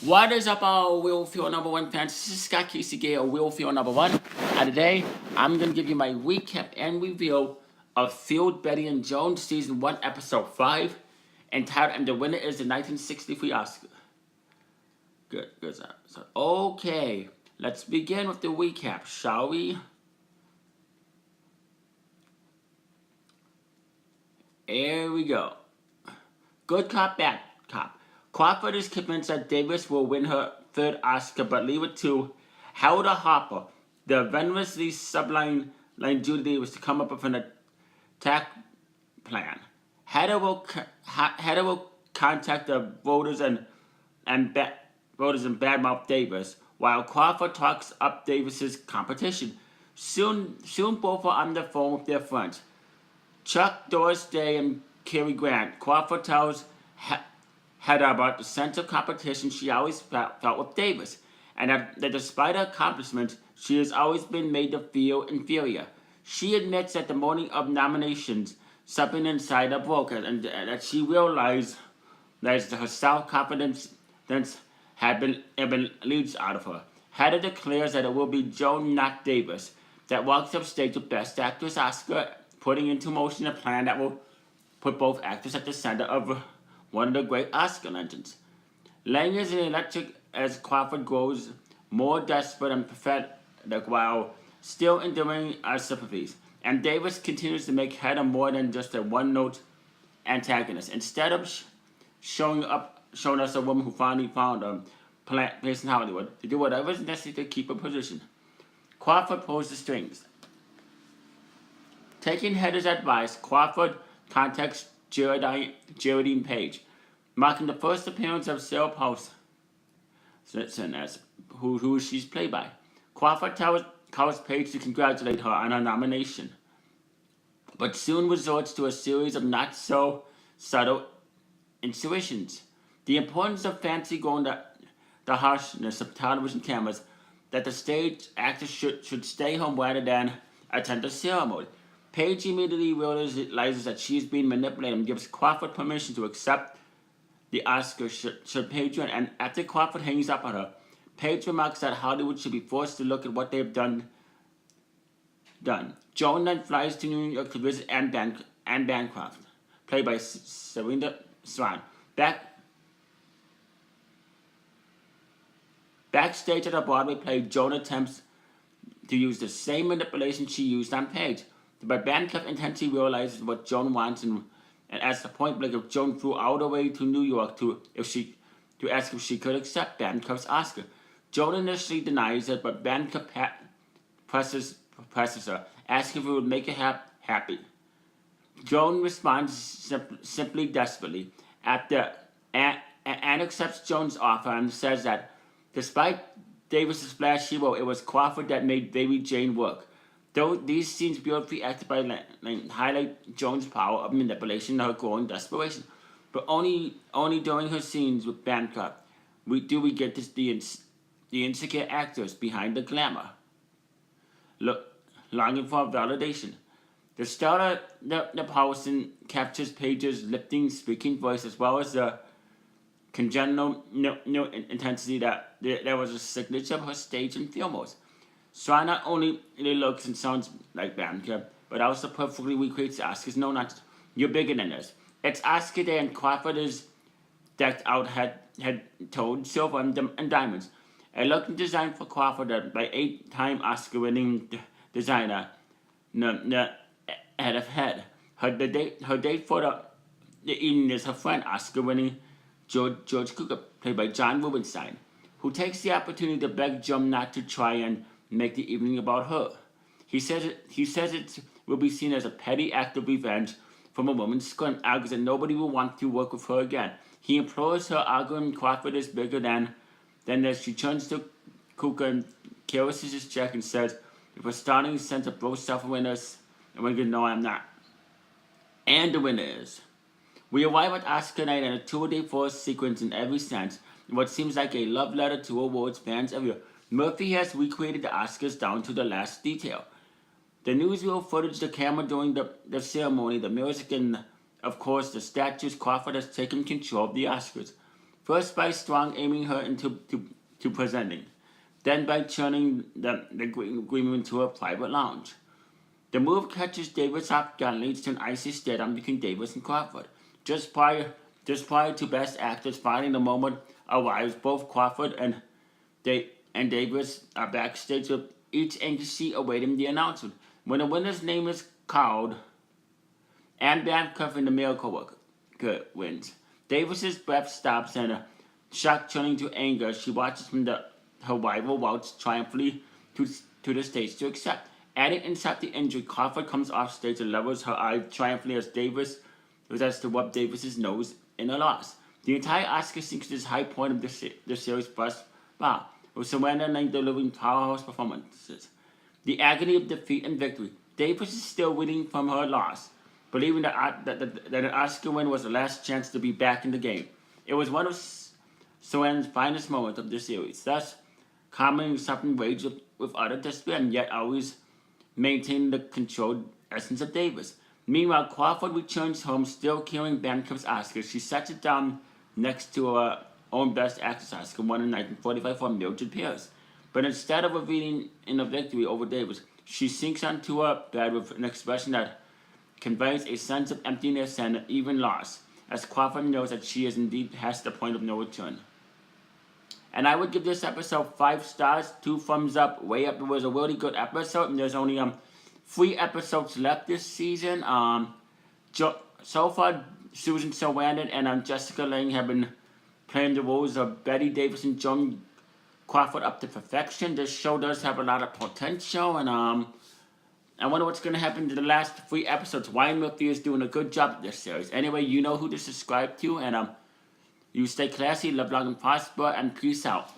What is up, all Will Feel Number One fans? This is Scott Casey Gay, Will Feel Number One. And today, I'm going to give you my recap and review of Feud Bette Joan Season 1, Episode 5, entitled, and the winner is the 1963 Oscar. Good. So, okay, let's begin with the recap, shall we? Here we go. Good cop, bad cop. Crawford is convinced that Davis will win her third Oscar, but leave it to Howard Harper, the venomously sublime Judy Davis, to come up with an attack plan. Heather will contact the voters and badmouth Davis, while Crawford talks up Davis's competition. Soon both are on the phone with their friends, Chuck, Doris Day, and Cary Grant. Crawford tells Heather about the sense of competition she always felt with Davis, and that despite her accomplishments, she has always been made to feel inferior. She admits that the morning of nominations, something inside her broke, and that she realized that her self-confidence had been leached out of her. Heather declares that it will be Joan, not Davis, that walks upstage with Best Actress Oscar, putting into motion a plan that will put both actors at the center of one of the great Oscar legends. Lang is electric as Crawford grows more desperate and pathetic while still enduring our sympathies, and Davis continues to make Heather more than just a one-note antagonist. Instead of showing us a woman who finally found a place in Hollywood to do whatever is necessary to keep her position, Crawford pulls the strings. Taking Heather's advice, Crawford contacts Geraldine Page, marking the first appearance of Sarah Paulson, as who she's played by. Crawford calls Page to congratulate her on her nomination, but soon resorts to a series of not-so-subtle intuitions. The importance of fancy-going the harshness of television cameras, that the stage actor should stay home rather than attend the ceremony. Paige immediately realizes that she is being manipulated and gives Crawford permission to accept the Oscar should Paige win. And after Crawford hangs up on her, Paige remarks that Hollywood should be forced to look at what they've done. Joan then flies to New York to visit Anne Bancroft, played by Serena Swan. Backstage at a Broadway play, Joan attempts to use the same manipulation she used on Paige. But Bancroft intensely realizes what Joan wants, and asks the point blank if Joan flew all the way to New York to ask if she could accept Bancroft's Oscar. Joan initially denies it, but Bancroft presses her, asking if it would make her happy. Joan responds simply desperately. Anne accepts Joan's offer and says that despite Davis's flashy role, it was Crawford that made Baby Jane work. Though these scenes beautifully acted by Lang highlight Joan's power of manipulation and her growing desperation, but only during her scenes with Bancroft we get the insecure actors behind the glamour, longing for validation. The stellar Paulson captures Page's lifting, speaking voice, as well as the congenial intensity that was a signature of her stage and film roles. Swan not only looks and sounds like Bancroft, but also perfectly recreates the Oscars. No, not you're bigger than this. It's Oscar Day, and Crawford is decked out head-to-toe, silver and diamonds. A look designed for Crawford by 8-time Oscar-winning designer head of head. Her date for the evening is her friend, Oscar-winning George Cukor, played by John Rubinstein, who takes the opportunity to beg Joan not to try and make the evening about her. He says it will be seen as a petty act of revenge from a woman's scorn, and argues that nobody will want to work with her again. He implores her, arguing Crawford is bigger than this. She turns to Cukor and caresses his cheek and says, with a startling sense of both self-awareness and when you know I'm not. And the winner is. We arrive at Oscar night in a tour de force sequence in every sense, in what seems like a love letter to awards fans everywhere. Murphy has recreated the Oscars down to the last detail. The newsreel footage, the camera during the ceremony, the music, and of course the statues. Crawford has taken control of the Oscars. First by Strong aiming her into to presenting, then by turning the green room into a private lounge. The move catches Davis off guard, leads to an icy stare-down between Davis and Crawford. Just prior to Best Actors finding the moment arrives, both Crawford and Davis are backstage with each anxiously awaiting the announcement. When the winner's name is called, Anne Bancroft and the Miracle Worker wins. Davis's breath stops and, shock turning to anger, she watches from her rival waltz triumphantly to the stage to accept. Adding insult to injury, Crawford comes off stage and levels her eye triumphantly as Davis as to rub Davis's nose in a loss. The entire Oscar sinks to this high point of the series thus far, with Serena and Lang delivering powerhouse performances. The agony of defeat and victory. Davis is still reeling from her loss, believing that an Oscar win was the last chance to be back in the game. It was one of Serena's finest moments of the series, thus calming something rage with utter despair and yet always maintaining the controlled essence of Davis. Meanwhile, Crawford returns home still carrying Bancroft's Oscar. She sets it down next to her own Best Actress Oscar won in 1945 for Mildred Pierce. But instead of revealing in a victory over Davis, she sinks onto her bed with an expression that conveys a sense of emptiness and even loss, as Crawford knows that she is indeed past the point of no return. And I would give this episode 5 stars, 2 thumbs up, way up. It was a really good episode, and there's only 3 episodes left this season. So far, Susan Sarandon and Jessica Lange have been playing the roles of Bette Davis and Joan Crawford up to perfection. This show does have a lot of potential, and I wonder what's going to happen to the last 3 episodes. Ryan Murphy is doing a good job with this series. Anyway, you know who to subscribe to, and you stay classy, live long and prosper, and peace out.